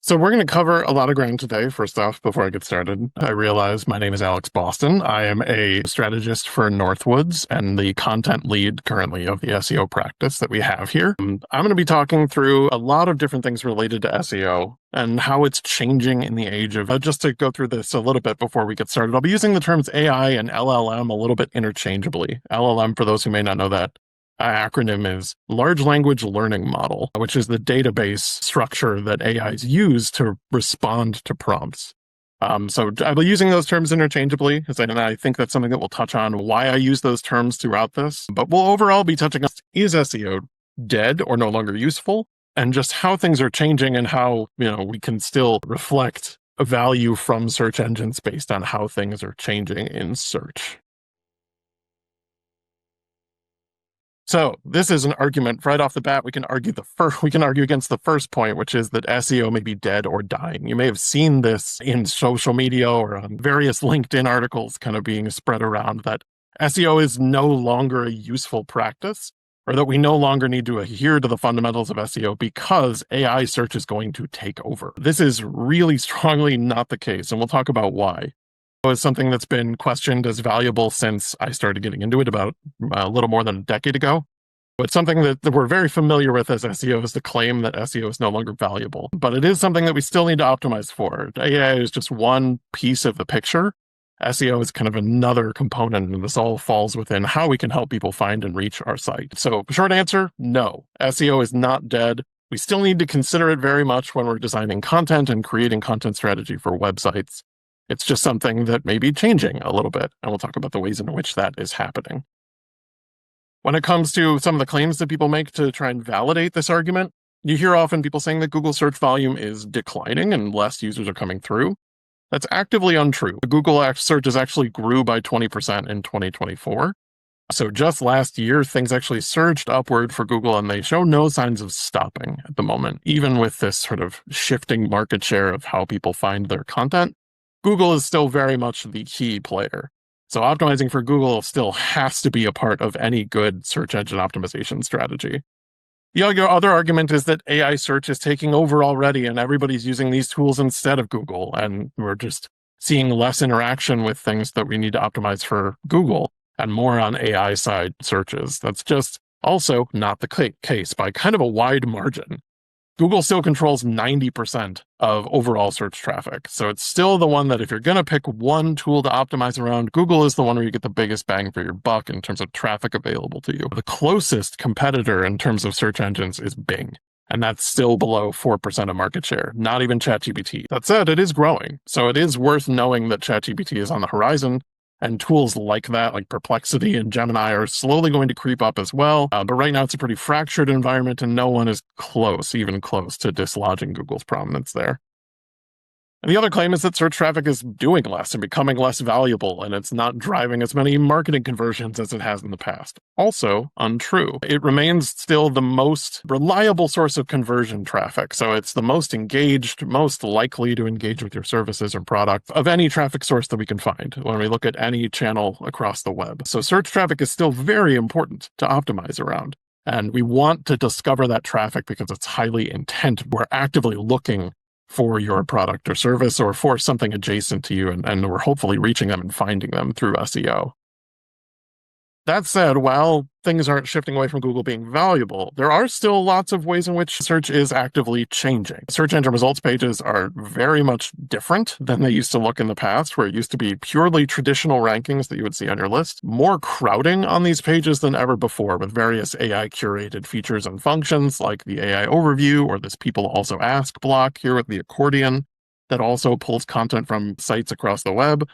So we're going to cover a lot of ground today. First off, before I get started, I realize my name is Alex Boston. I am a strategist for Northwoods and the content lead currently of the SEO practice that we have here. I'm going to be talking through a lot of different things related to SEO and how it's changing in the age of, just to go through this a little bit before we get started, I'll be using the terms AI and LLM a little bit interchangeably. LLM, for those who may not know that, acronym is Large Language Learning Model, which is the database structure that AIs use to respond to prompts. So I'll be using those terms interchangeably, and I think that's something that we'll touch on why I use those terms throughout this. But we'll overall be touching on, is SEO dead or no longer useful? And just how things are changing and how, we can still reflect a value from search engines based on how things are changing in search. So this is an argument right off the bat. We can argue against the first point, which is that SEO may be dead or dying. You may have seen this in social media or on various LinkedIn articles kind of being spread around that SEO is no longer a useful practice, or that we no longer need to adhere to the fundamentals of SEO because AI search is going to take over. This is really strongly not the case, and we'll talk about why. Is something that's been questioned as valuable since I started getting into it about a little more than a decade ago. It's something that we're very familiar with as SEOs, the claim that SEO is no longer valuable. But it is something that we still need to optimize for. AI is just one piece of the picture. SEO is kind of another component, and this all falls within how we can help people find and reach our site. So short answer, no. SEO is not dead. We still need to consider it very much when we're designing content and creating content strategy for websites. It's just something that may be changing a little bit, and we'll talk about the ways in which that is happening. When it comes to some of the claims that people make to try and validate this argument, you hear often people saying that Google search volume is declining and less users are coming through. That's actively untrue. Google searches actually grew by 20% in 2024. So just last year, things actually surged upward for Google, and they show no signs of stopping at the moment, even with this sort of shifting market share of how people find their content. Google is still very much the key player. So optimizing for Google still has to be a part of any good search engine optimization strategy. The other argument is that AI search is taking over already and everybody's using these tools instead of Google, and we're just seeing less interaction with things that we need to optimize for Google and more on AI side searches. That's just also not the case by kind of a wide margin. Google still controls 90% of overall search traffic. So it's still the one that if you're going to pick one tool to optimize around, Google is the one where you get the biggest bang for your buck in terms of traffic available to you. The closest competitor in terms of search engines is Bing, and that's still below 4% of market share, not even ChatGPT. That said, it is growing. So it is worth knowing that ChatGPT is on the horizon. And tools like that, like Perplexity and Gemini, are slowly going to creep up as well. But right now, it's a pretty fractured environment, and no one is even close to dislodging Google's prominence there. And the other claim is that search traffic is doing less and becoming less valuable, and it's not driving as many marketing conversions as it has in the past. Also untrue. It remains still the most reliable source of conversion traffic. So it's the most engaged, most likely to engage with your services or product of any traffic source that we can find when we look at any channel across the web. So search traffic is still very important to optimize around. And we want to discover that traffic because it's highly intent. We're actively looking for your product or service or for something adjacent to you, and we're hopefully reaching them and finding them through SEO. That said, while things aren't shifting away from Google being valuable, there are still lots of ways in which search is actively changing. Search engine results pages are very much different than they used to look in the past, where it used to be purely traditional rankings that you would see on your list. More crowding on these pages than ever before, with various AI-curated features and functions like the AI overview or this people also ask block here with the accordion that also pulls content from sites across the web.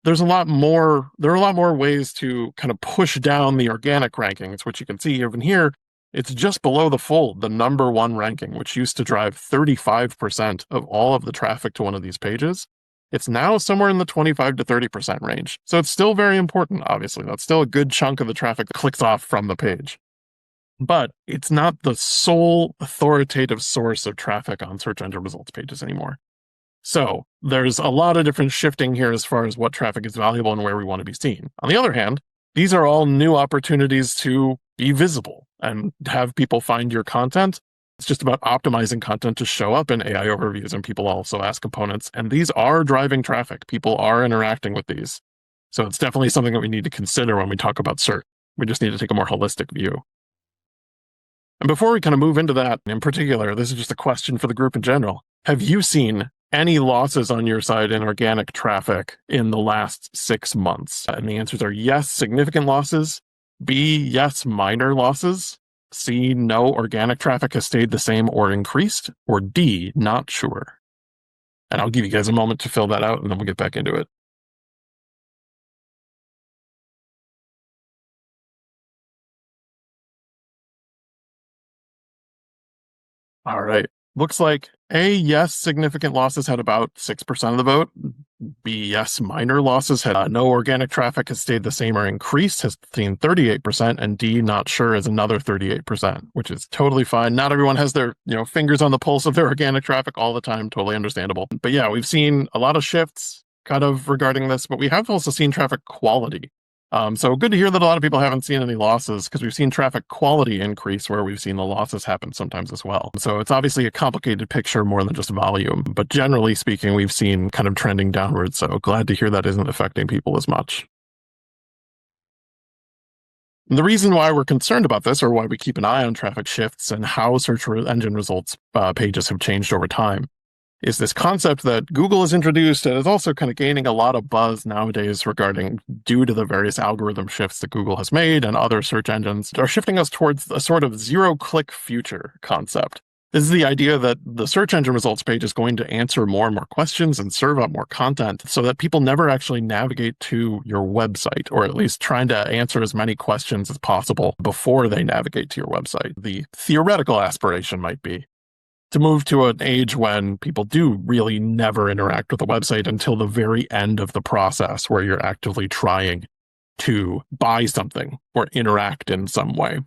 There are a lot more ways to kind of push down the organic rankings, which you can see even here. It's just below the fold, the number one ranking, which used to drive 35% of all of the traffic to one of these pages. It's now somewhere in the 25 to 30% range. So it's still very important, obviously. That's still a good chunk of the traffic that clicks off from the page. But it's not the sole authoritative source of traffic on search engine results pages anymore. So there's a lot of different shifting here as far as what traffic is valuable and where we want to be seen. On the other hand, these are all new opportunities to be visible and have people find your content It's just about optimizing content to show up in AI overviews and people also ask components. And these are driving traffic. People are interacting with these. So it's definitely something that we need to consider when we talk about search. We just need to take a more holistic view. And before we kind of move into that in particular, this is just a question for the group in general. Have you seen any losses on your site in organic traffic in the last 6 months? And the answers are yes, significant losses. B, yes, minor losses. C, no, organic traffic has stayed the same or increased. Or D, not sure. And I'll give you guys a moment to fill that out and then we'll get back into it. All right. Looks like A, yes, significant losses had about 6% of the vote. B, yes, minor losses had no organic traffic has stayed the same or increased, has seen 38%. And D, not sure, is another 38%, which is totally fine. Not everyone has their fingers on the pulse of their organic traffic all the time. Totally understandable. But yeah, we've seen a lot of shifts kind of regarding this, but we have also seen traffic quality. So good to hear that a lot of people haven't seen any losses because we've seen traffic quality increase where we've seen the losses happen sometimes as well. So it's obviously a complicated picture more than just volume, but generally speaking, we've seen kind of trending downwards. So glad to hear that isn't affecting people as much. And the reason why we're concerned about this, or why we keep an eye on traffic shifts and how search engine results pages have changed over time, is this concept that Google has introduced and is also kind of gaining a lot of buzz nowadays regarding due to the various algorithm shifts that Google has made and other search engines are shifting us towards a sort of zero-click future concept. This is the idea that the search engine results page is going to answer more and more questions and serve up more content so that people never actually navigate to your website, or at least trying to answer as many questions as possible before they navigate to your website. The theoretical aspiration might be to move to an age when people do really never interact with the website until the very end of the process where you're actively trying to buy something or interact in some way.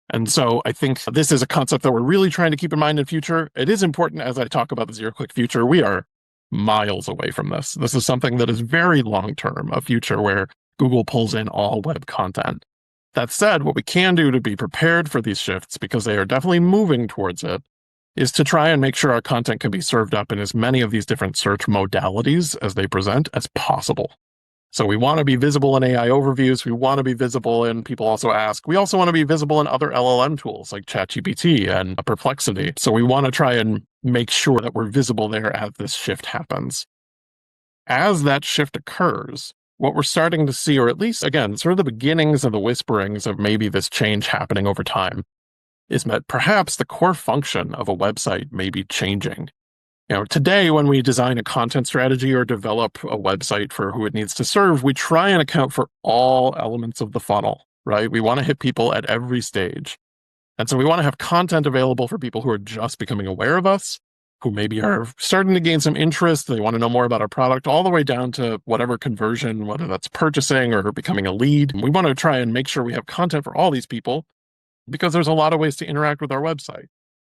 And so I think this is a concept that we're really trying to keep in mind in future. It is important as I talk about the zero-click future. We are miles away from this. This is something that is very long-term, a future where Google pulls in all web content. That said, what we can do to be prepared for these shifts, because they are definitely moving towards it, is to try and make sure our content can be served up in as many of these different search modalities as they present as possible. So we want to be visible in AI overviews. We want to be visible in people also ask. We also want to be visible in other LLM tools like ChatGPT and Perplexity. So we want to try and make sure that we're visible there as this shift happens. As that shift occurs, what we're starting to see, or at least, again, sort of the beginnings of the whisperings of maybe this change happening over time, is that perhaps the core function of a website may be changing. Today, when we design a content strategy or develop a website for who it needs to serve, we try and account for all elements of the funnel, right? We want to hit people at every stage. And so we want to have content available for people who are just becoming aware of us, who maybe are starting to gain some interest. They want to know more about our product, all the way down to whatever conversion, whether that's purchasing or becoming a lead. We want to try and make sure we have content for all these people, because there's a lot of ways to interact with our website.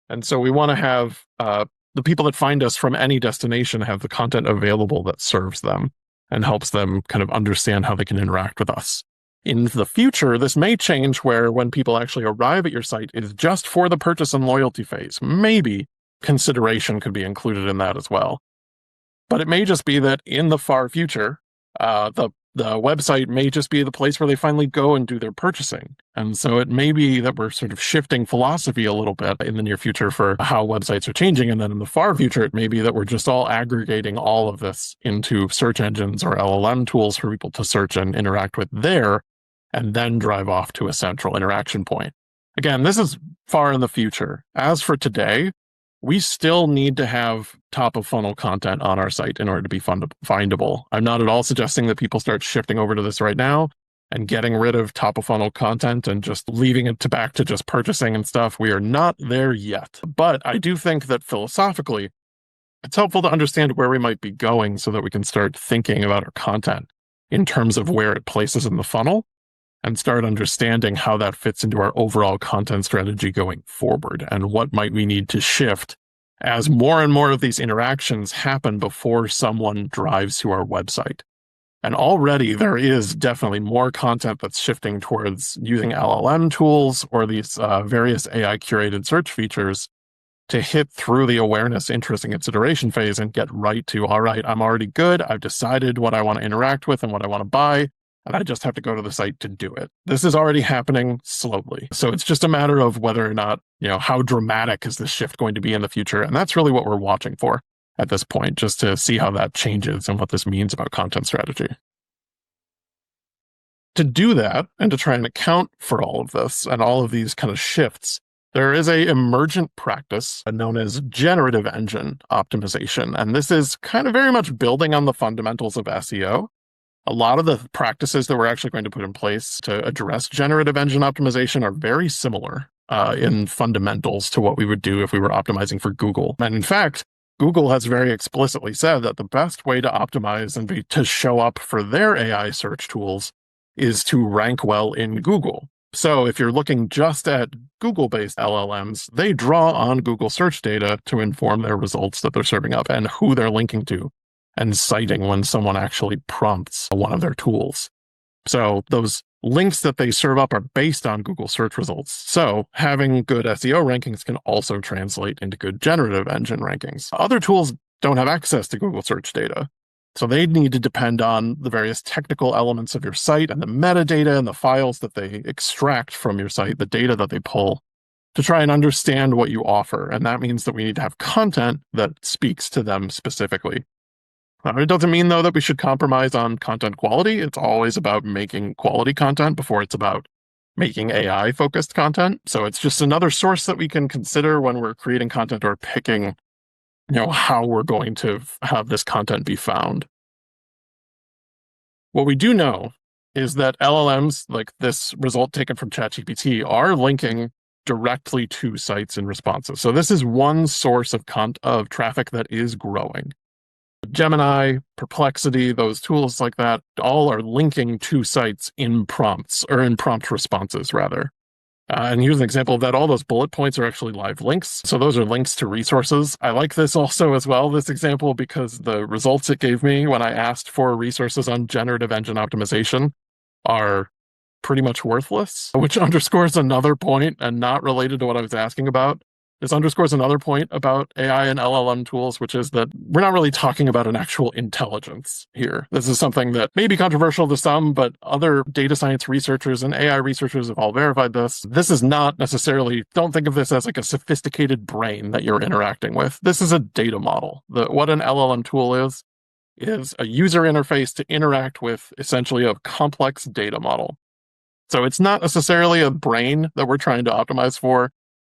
And so we want to have the people that find us from any destination have the content available that serves them and helps them kind of understand how they can interact with us. In the future, this may change where when people actually arrive at your site, it is just for the purchase and loyalty phase. Maybe consideration could be included in that as well. But it may just be that in the far future, the website may just be the place where they finally go and do their purchasing. And so it may be that we're sort of shifting philosophy a little bit in the near future for how websites are changing. And then in the far future, it may be that we're just all aggregating all of this into search engines or LLM tools for people to search and interact with there, and then drive off to a central interaction point. Again, this is far in the future. As for today, we still need to have top of funnel content on our site in order to be findable. I'm not at all suggesting that people start shifting over to this right now and getting rid of top of funnel content and just leaving it back to just purchasing and stuff. We are not there yet. But I do think that philosophically, it's helpful to understand where we might be going so that we can start thinking about our content in terms of where it places in the funnel and start understanding how that fits into our overall content strategy going forward, and what might we need to shift as more and more of these interactions happen before someone drives to our website. And already there is definitely more content that's shifting towards using LLM tools or these various AI curated search features to hit through the awareness, interest, and consideration phase and get right to, all right, I'm already good. I've decided what I want to interact with and what I want to buy, and I just have to go to the site to do it. This is already happening slowly. So it's just a matter of whether or not, how dramatic is this shift going to be in the future? And that's really what we're watching for at this point, just to see how that changes and what this means about content strategy. To do that and to try and account for all of this and all of these kind of shifts, there is a emergent practice known as Generative Engine Optimization. And this is kind of very much building on the fundamentals of SEO. A lot of the practices that we're actually going to put in place to address generative engine optimization are very similar in fundamentals to what we would do if we were optimizing for Google. And in fact, Google has very explicitly said that the best way to optimize and to show up for their AI search tools is to rank well in Google. So if you're looking just at Google-based LLMs, they draw on Google search data to inform their results that they're serving up and who they're linking to and citing when someone actually prompts one of their tools. So those links that they serve up are based on Google search results. So having good SEO rankings can also translate into good generative engine rankings. Other tools don't have access to Google search data. So they need to depend on the various technical elements of your site and the metadata and the files that they extract from your site, the data that they pull, to try and understand what you offer. And that means that we need to have content that speaks to them specifically. It doesn't mean, though, that we should compromise on content quality. It's always about making quality content before it's about making AI-focused content. So it's just another source that we can consider when we're creating content or picking how we're going to have this content be found. What we do know is that LLMs, like this result taken from ChatGPT, are linking directly to sites and responses. So this is one source of traffic that is growing. Gemini, Perplexity, those tools like that, all are linking to sites in prompts, or in prompt responses, rather. And here's an example of that. All those bullet points are actually live links. So those are links to resources. I like this also as well, this example, because the results it gave me when I asked for resources on generative engine optimization are pretty much worthless, which underscores another point, and not related to what I was asking about. This underscores another point about AI and LLM tools, which is that we're not really talking about an actual intelligence here. This is something that may be controversial to some, but other data science researchers and AI researchers have all verified this. This is not necessarily, don't think of this as like a sophisticated brain that you're interacting with. This is a data model. What an LLM tool is a user interface to interact with essentially a complex data model. So it's not necessarily a brain that we're trying to optimize for.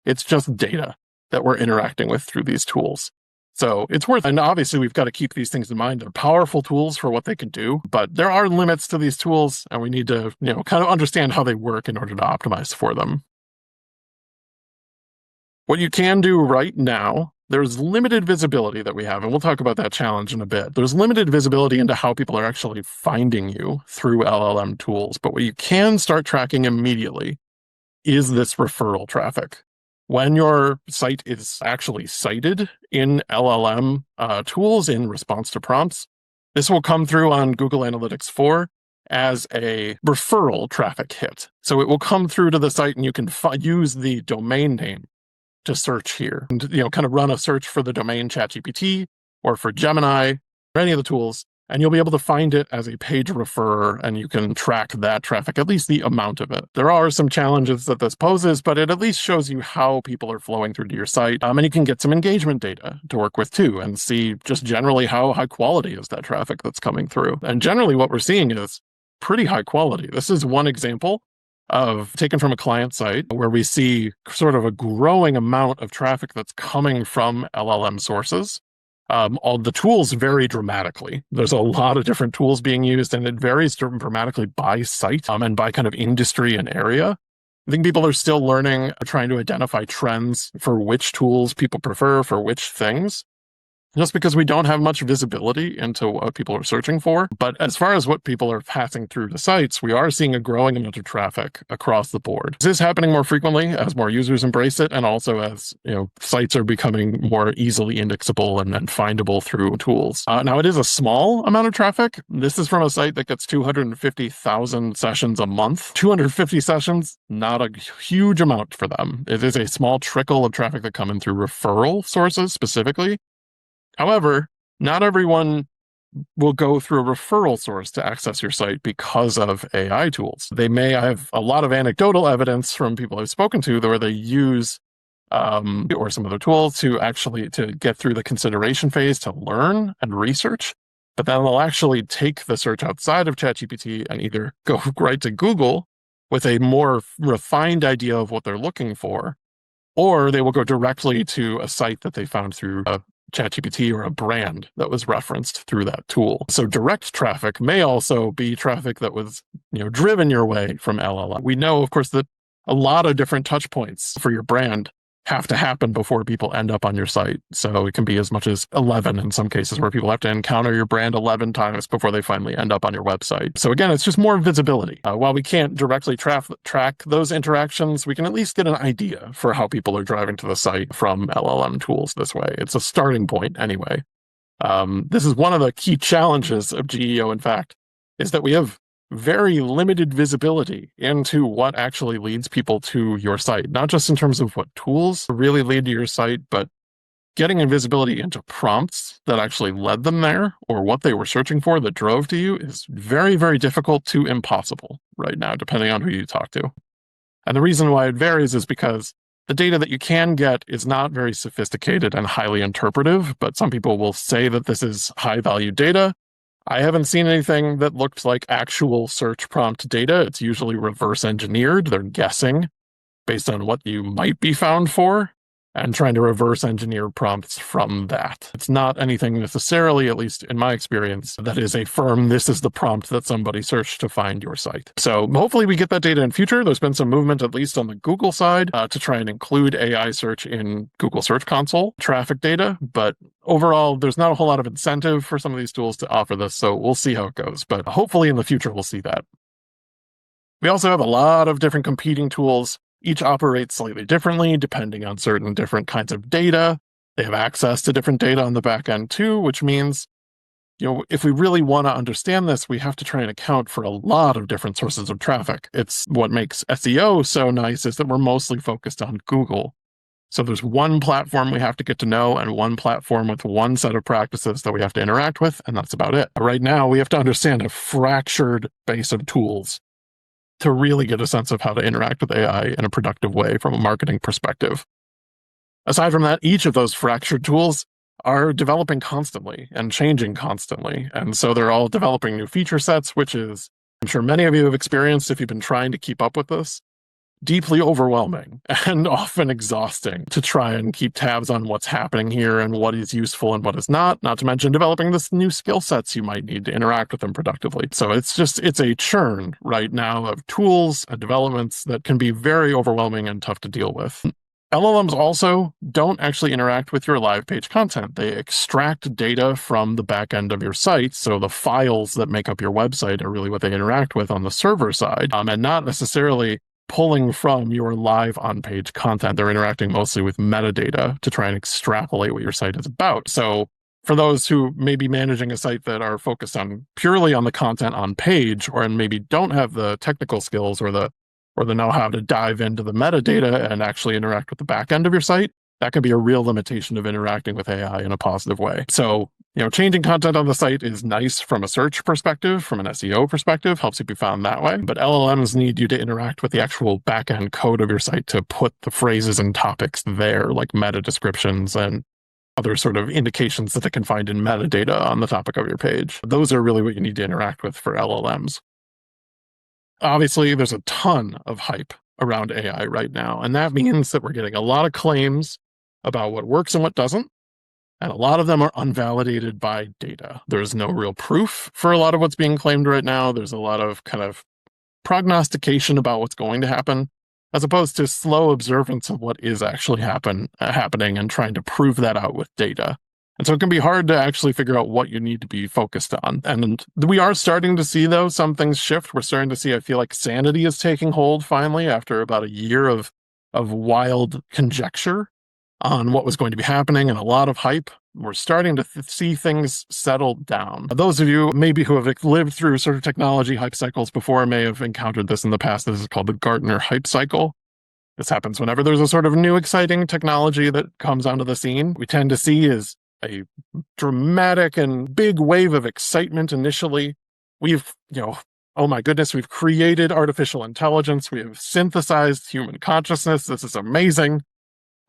It's just data that we're interacting with through these tools. So it's worth, and obviously we've got to keep these things in mind. They're powerful tools for what they can do, but there are limits to these tools, and we need to, kind of understand how they work in order to optimize for them. What you can do right now, there's limited visibility that we have, and we'll talk about that challenge in a bit. There's limited visibility into how people are actually finding you through LLM tools, but what you can start tracking immediately is this referral traffic. When your site is actually cited in LLM tools in response to prompts, this will come through on Google Analytics 4 as a referral traffic hit. So it will come through to the site, and you can use the domain name to search here and kind of run a search for the domain ChatGPT or for Gemini or any of the tools, and you'll be able to find it as a page referrer, and you can track that traffic, at least the amount of it. There are some challenges that this poses, but it at least shows you how people are flowing through to your site. And you can get some engagement data to work with too, and see just generally how high quality is that traffic that's coming through. And generally what we're seeing is pretty high quality. This is one example taken from a client site where we see sort of a growing amount of traffic that's coming from LLM sources. All the tools vary dramatically. There's a lot of different tools being used, and it varies dramatically by site and by kind of industry and area. I think people are still learning, trying to identify trends for which tools people prefer for which things. just because we don't have much visibility into what people are searching for. But as far as what people are passing through the sites, we are seeing a growing amount of traffic across the board. This is happening more frequently as more users embrace it, and also as sites are becoming more easily indexable and findable through tools. Now, it is a small amount of traffic. This is from a site that gets 250,000 sessions a month. 250 sessions, not a huge amount for them. It is a small trickle of traffic that come in through referral sources specifically. However, not everyone will go through a referral source to access your site because of AI tools. They may have a lot of anecdotal evidence from people I've spoken to where they use or some other tools to get through the consideration phase to learn and research. But then they'll actually take the search outside of ChatGPT and either go right to Google with a more refined idea of what they're looking for, or they will go directly to a site that they found through ChatGPT or a brand that was referenced through that tool. So direct traffic may also be traffic that was, driven your way from LLM. We know, of course, that a lot of different touch points for your brand have to happen before people end up on your site. So it can be as much as 11 in some cases, where people have to encounter your brand 11 times before they finally end up on your website. So again, it's just more visibility. While we can't directly track those interactions, we can at least get an idea for how people are driving to the site from LLM tools this way. It's a starting point anyway. This is one of the key challenges of GEO, in fact, is that we have very limited visibility into what actually leads people to your site, not just in terms of what tools really lead to your site, but getting invisibility into prompts that actually led them there or what they were searching for that drove to you is very, very difficult to impossible right now, depending on who you talk to. And the reason why it varies is because the data that you can get is not very sophisticated and highly interpretive, but some people will say that this is high-value data. I haven't seen anything that looked like actual search prompt data. It's usually reverse engineered. They're guessing based on what you might be found for and trying to reverse engineer prompts from that. It's not anything necessarily, at least in my experience, that is a firm, this is the prompt that somebody searched to find your site. So hopefully we get that data in future. There's been some movement, at least on the Google side, to try and include AI search in Google Search Console traffic data. But overall, there's not a whole lot of incentive for some of these tools to offer this. So we'll see how it goes. But hopefully in the future, we'll see that. We also have a lot of different competing tools. Each operates slightly differently depending on certain different kinds of data. They have access to different data on the back end too, which means, if we really want to understand this, we have to try and account for a lot of different sources of traffic. It's what makes SEO so nice is that we're mostly focused on Google. So there's one platform we have to get to know and one platform with one set of practices that we have to interact with, and that's about it. Right now, we have to understand a fractured base of tools to really get a sense of how to interact with AI in a productive way from a marketing perspective. Aside from that, each of those fractured tools are developing constantly and changing constantly. And so they're all developing new feature sets, which is, I'm sure many of you have experienced if you've been trying to keep up with this, deeply overwhelming and often exhausting to try and keep tabs on what's happening here and what is useful and what is not to mention developing this new skill sets you might need to interact with them productively. So it's a churn right now of tools and developments that can be very overwhelming and tough to deal with. LLMs also don't actually interact with your live page content. They extract data from the back end of your site. So the files that make up your website are really what they interact with on the server side, and not necessarily pulling from your live on-page content. They're interacting mostly with metadata to try and extrapolate what your site is about. So for those who may be managing a site that are focused on purely on the content on page, or maybe don't have the technical skills or the know-how to dive into the metadata and actually interact with the back end of your site, that can be a real limitation of interacting with AI in a positive way. So, changing content on the site is nice from a search perspective, from an SEO perspective, helps you be found that way. But LLMs need you to interact with the actual back-end code of your site to put the phrases and topics there, like meta descriptions and other sort of indications that they can find in metadata on the topic of your page. Those are really what you need to interact with for LLMs. Obviously, there's a ton of hype around AI right now, and that means that we're getting a lot of claims about what works and what doesn't, and a lot of them are unvalidated by data. There's no real proof for a lot of what's being claimed right now. There's a lot of kind of prognostication about what's going to happen, as opposed to slow observance of what is actually happening and trying to prove that out with data. And so it can be hard to actually figure out what you need to be focused on. And we are starting to see, though, some things shift. We're starting to see, I feel like sanity is taking hold finally after about a year of wild conjecture on what was going to be happening and a lot of hype. We're starting to see things settle down. Those of you maybe who have lived through sort of technology hype cycles before may have encountered this in the past. This is called the Gartner hype cycle. This happens whenever there's a sort of new exciting technology that comes onto the scene. We tend to see is a dramatic and big wave of excitement initially. We've, oh my goodness, we've created artificial intelligence. We have synthesized human consciousness. This is amazing.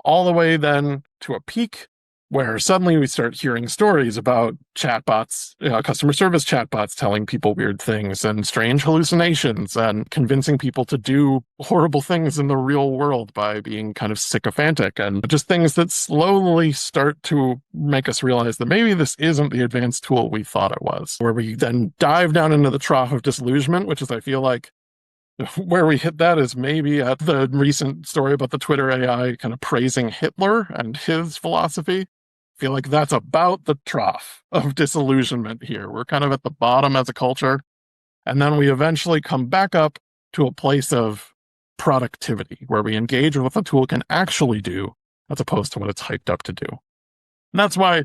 All the way then to a peak where suddenly we start hearing stories about chatbots, customer service chatbots telling people weird things and strange hallucinations and convincing people to do horrible things in the real world by being kind of sycophantic, and just things that slowly start to make us realize that maybe this isn't the advanced tool we thought it was, where we then dive down into the trough of disillusionment, which is, I feel like, where we hit that is maybe at the recent story about the Twitter AI kind of praising Hitler and his philosophy. I feel like that's about the trough of disillusionment here. We're kind of at the bottom as a culture, and then we eventually come back up to a place of productivity where we engage with what the tool can actually do as opposed to what it's hyped up to do. And that's why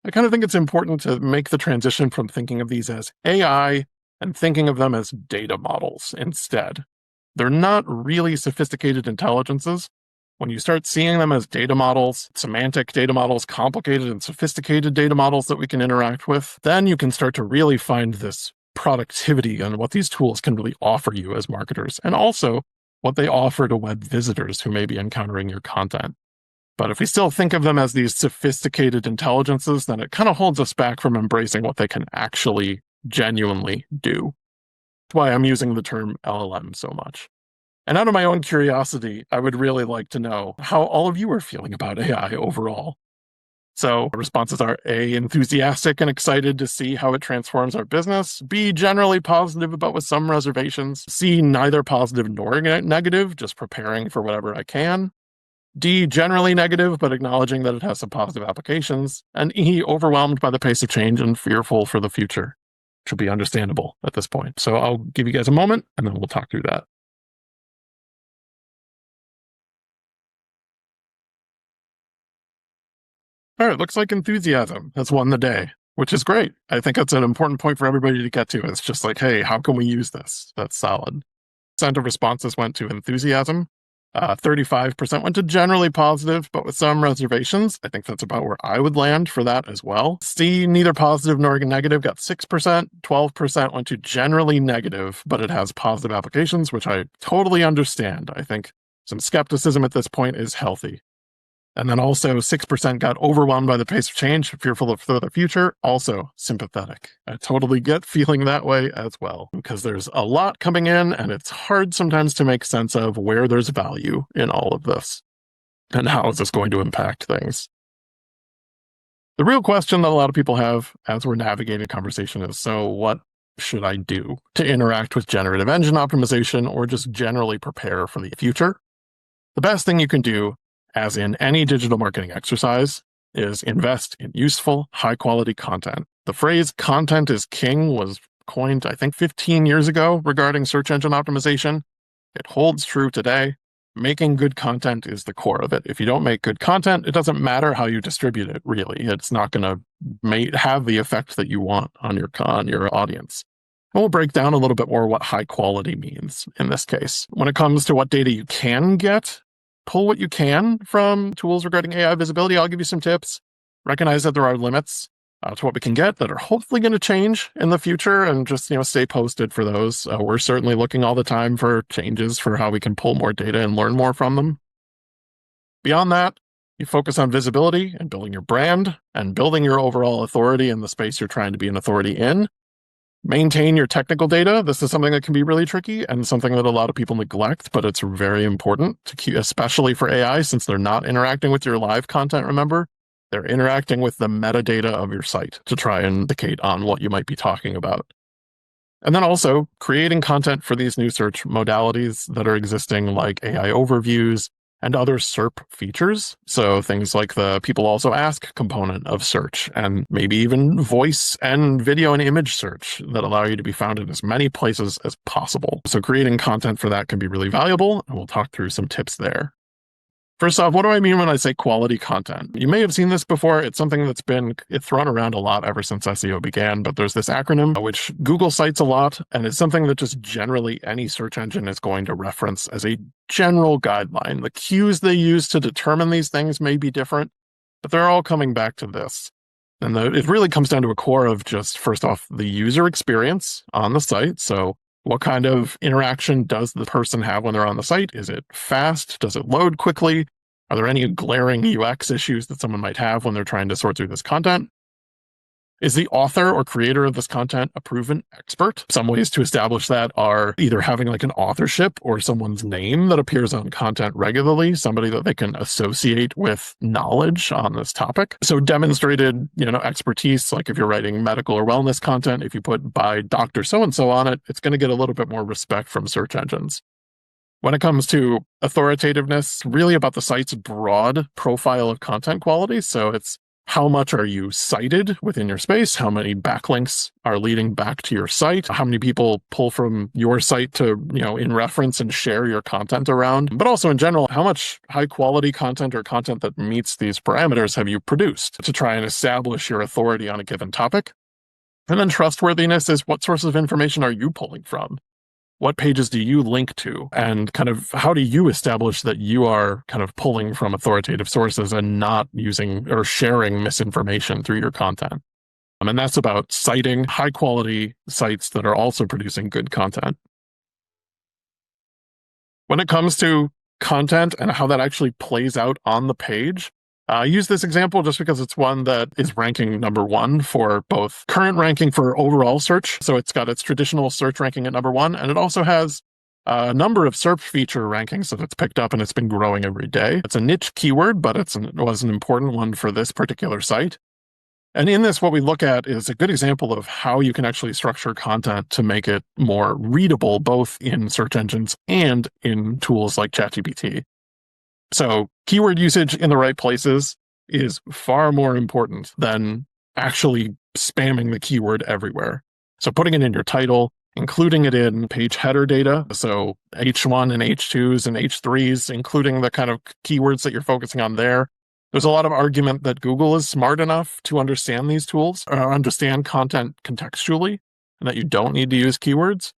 I kind of think it's important to make the transition from thinking of these as AI and thinking of them as data models instead. They're not really sophisticated intelligences. When you start seeing them as data models, semantic data models, complicated and sophisticated data models that we can interact with, then you can start to really find this productivity and what these tools can really offer you as marketers, and also what they offer to web visitors who may be encountering your content. But if we still think of them as these sophisticated intelligences, then it kind of holds us back from embracing what they can actually genuinely do. That's why I'm using the term LLM so much. And out of my own curiosity, I would really like to know how all of you are feeling about AI overall. So responses are A, enthusiastic and excited to see how it transforms our business. B, generally positive but with some reservations. C, neither positive nor negative, just preparing for whatever I can. D, generally negative but acknowledging that it has some positive applications. And E, overwhelmed by the pace of change and fearful for the future. Which would be understandable at this point. So I'll give you guys a moment and then we'll talk through that. All right, looks like enthusiasm has won the day, which is great. I think that's an important point for everybody to get to. It's just like, hey, how can we use this? That's solid. Percent of responses went to enthusiasm. 35% went to generally positive, but with some reservations. I think that's about where I would land for that as well. C, neither positive nor negative, got 6%. 12% went to generally negative, but it has positive applications, which I totally understand. I think some skepticism at this point is healthy. And then also 6% got overwhelmed by the pace of change, fearful for the future, also sympathetic. I totally get feeling that way as well, because there's a lot coming in and it's hard sometimes to make sense of where there's value in all of this and how is this going to impact things. The real question that a lot of people have as we're navigating conversation is, so what should I do to interact with generative engine optimization or just generally prepare for the future? The best thing you can do, as in any digital marketing exercise, is invest in useful, high-quality content. The phrase content is king was coined, I think, 15 years ago regarding search engine optimization. It holds true today. Making good content is the core of it. If you don't make good content, it doesn't matter how you distribute it, really. It's not going to have the effect that you want on your audience. And we'll break down a little bit more what high quality means in this case. When it comes to what data you can get, pull what you can from tools regarding AI visibility. I'll give you some tips. Recognize that there are limits to what we can get that are hopefully going to change in the future, and just stay posted for those. We're certainly looking all the time for changes for how we can pull more data and learn more from them. Beyond that, you focus on visibility and building your brand and building your overall authority in the space you're trying to be an authority in. Maintain your technical data. This is something that can be really tricky and something that a lot of people neglect, but it's very important to keep, especially for AI, since they're not interacting with your live content, remember? They're interacting with the metadata of your site to try and indicate on what you might be talking about. And then also creating content for these new search modalities that are existing, like AI overviews and other SERP features. So things like the people also ask component of search, and maybe even voice and video and image search that allow you to be found in as many places as possible. So creating content for that can be really valuable, and we'll talk through some tips there. First off, what do I mean when I say quality content? You may have seen this before. It's something that's been thrown around a lot ever since SEO began, but there's this acronym which Google cites a lot, and it's something that just generally any search engine is going to reference as a general guideline. The cues they use to determine these things may be different, but they're all coming back to this. And it really comes down to a core of just, first off, the user experience on the site. So what kind of interaction does the person have when they're on the site? Is it fast? Does it load quickly? Are there any glaring UX issues that someone might have when they're trying to sort through this content? Is the author or creator of this content a proven expert? Some ways to establish that are either having like an authorship or someone's name that appears on content regularly, somebody that they can associate with knowledge on this topic. So demonstrated, expertise, like if you're writing medical or wellness content, if you put by Dr. So-and-so on it, it's going to get a little bit more respect from search engines. When it comes to authoritativeness, really about the site's broad profile of content quality. So it's how much are you cited within your space? How many backlinks are leading back to your site? How many people pull from your site to, in reference and share your content around? But also in general, how much high quality content or content that meets these parameters have you produced to try and establish your authority on a given topic? And then trustworthiness is what sources of information are you pulling from? What pages do you link to? And kind of how do you establish that you are kind of pulling from authoritative sources and not using or sharing misinformation through your content? And that's about citing high quality sites that are also producing good content. When it comes to content and how that actually plays out on the page, I use this example just because it's one that is ranking number one for both current ranking for overall search. So it's got its traditional search ranking at number one, and it also has a number of SERP feature rankings that it's picked up, and it's been growing every day. It's a niche keyword, but it was an important one for this particular site. And in this, what we look at is a good example of how you can actually structure content to make it more readable, both in search engines and in tools like ChatGPT. So keyword usage in the right places is far more important than actually spamming the keyword everywhere. So putting it in your title, including it in page header data, so H1 and H2s and H3s, including the kind of keywords that you're focusing on there. There's a lot of argument that Google is smart enough to understand these tools or understand content contextually, and that you don't need to use keywords.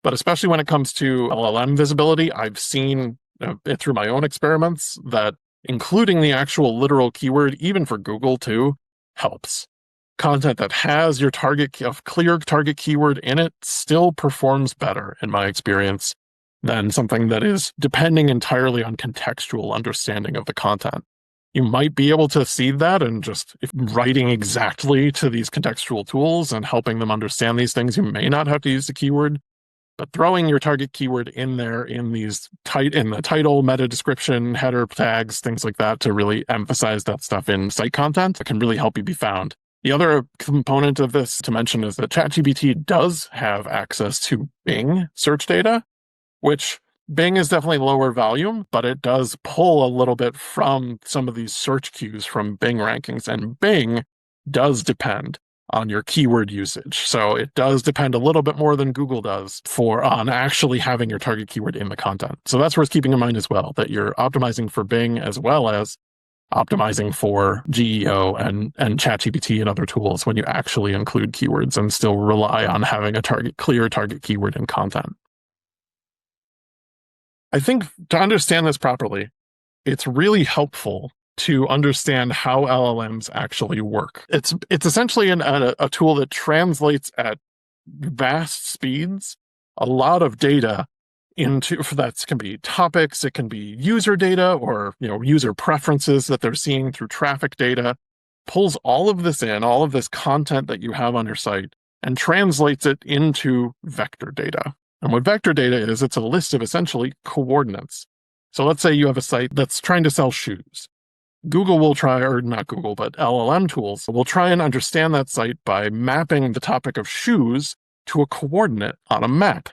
But especially when it comes to LLM visibility, I've seen through my own experiments that including the actual literal keyword, even for Google too, helps. Content that has your clear target keyword in it still performs better, in my experience, than something that is depending entirely on contextual understanding of the content. You might be able to seed that and just writing exactly to these contextual tools and helping them understand these things. You may not have to use the keyword. But throwing your target keyword in there in the title, meta description, header tags, things like that to really emphasize that stuff in site content can really help you be found. The other component of this to mention is that ChatGPT does have access to Bing search data, which Bing is definitely lower volume, but it does pull a little bit from some of these search cues from Bing rankings, and Bing does depend on your keyword usage. So it does depend a little bit more than Google does on actually having your target keyword in the content. So that's worth keeping in mind as well, that you're optimizing for Bing as well as optimizing for GEO and ChatGPT and other tools when you actually include keywords and still rely on having a clear target keyword in content. I think to understand this properly, it's really helpful to understand how LLMs actually work. It's essentially a tool that translates at vast speeds a lot of data that can be topics, it can be user data or user preferences that they're seeing through traffic data, pulls all of this in, all of this content that you have on your site, and translates it into vector data. And what vector data is, it's a list of essentially coordinates. So let's say you have a site that's trying to sell shoes. Google will try, or not Google, but LLM tools will try and understand that site by mapping the topic of shoes to a coordinate on a map.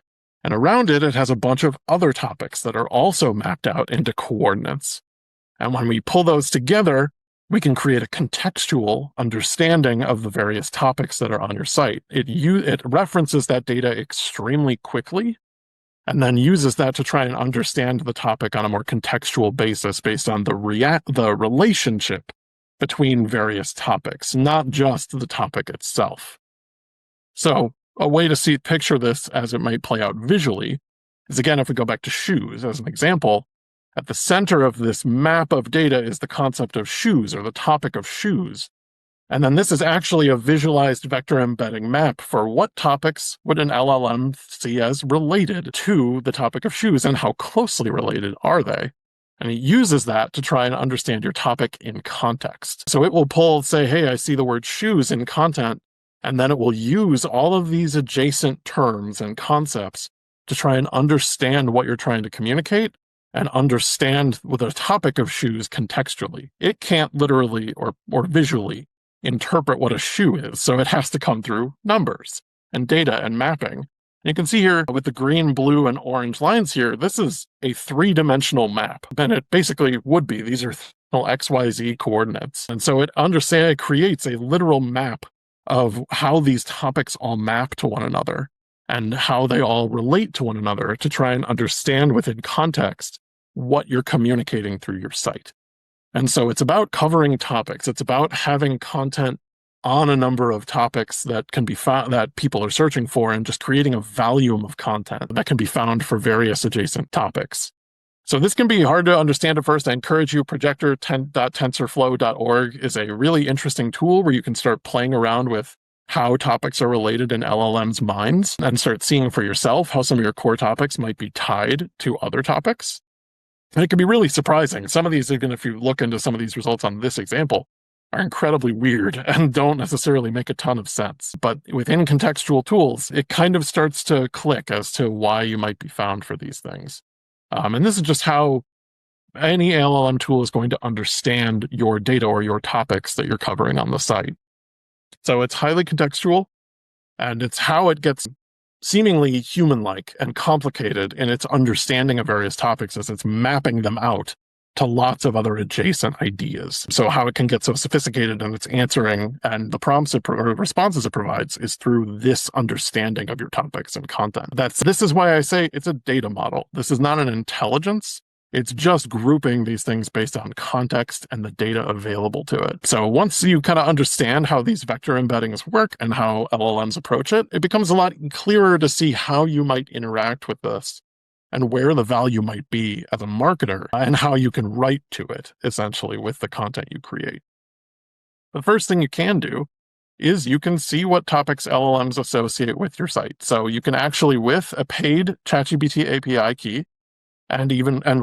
And around it, it has a bunch of other topics that are also mapped out into coordinates. And when we pull those together, we can create a contextual understanding of the various topics that are on your site. It references that data extremely quickly and then uses that to try and understand the topic on a more contextual basis based on the relationship between various topics, not just the topic itself. So a way to picture this as it might play out visually is, again, if we go back to shoes as an example, at the center of this map of data is the concept of shoes, or the topic of shoes. And then this is actually a visualized vector embedding map for what topics would an LLM see as related to the topic of shoes, and how closely related are they? And it uses that to try and understand your topic in context. So it will say, hey, I see the word shoes in content, and then it will use all of these adjacent terms and concepts to try and understand what you're trying to communicate and understand the topic of shoes contextually. It can't literally or visually interpret what a shoe is, so it has to come through numbers and data and mapping. And you can see here with the green, blue, and orange lines here, this is a three-dimensional map, and it basically would be. These are XYZ coordinates. And so it creates a literal map of how these topics all map to one another and how they all relate to one another to try and understand within context what you're communicating through your site. And so it's about covering topics. It's about having content on a number of topics that can be found, that people are searching for, and just creating a volume of content that can be found for various adjacent topics. So this can be hard to understand at first. I encourage you, projector.tensorflow.org is a really interesting tool where you can start playing around with how topics are related in LLMs' minds and start seeing for yourself how some of your core topics might be tied to other topics. And it can be really surprising. Some of these, even if you look into some of these results on this example, are incredibly weird and don't necessarily make a ton of sense. But within contextual tools, it kind of starts to click as to why you might be found for these things. And this is just how any LLM tool is going to understand your data or your topics that you're covering on the site. So it's highly contextual, and it's how it gets seemingly human-like and complicated in its understanding of various topics as it's mapping them out to lots of other adjacent ideas. So how it can get so sophisticated in its answering and the prompts or responses it provides is through this understanding of your topics and content. This is why I say it's a data model. This is not an intelligence. It's just grouping these things based on context and the data available to it. So once you kind of understand how these vector embeddings work and how LLMs approach it, it becomes a lot clearer to see how you might interact with this and where the value might be as a marketer and how you can write to it, essentially, with the content you create. The first thing you can do is you can see what topics LLMs associate with your site. So you can actually, with a paid ChatGPT API key, and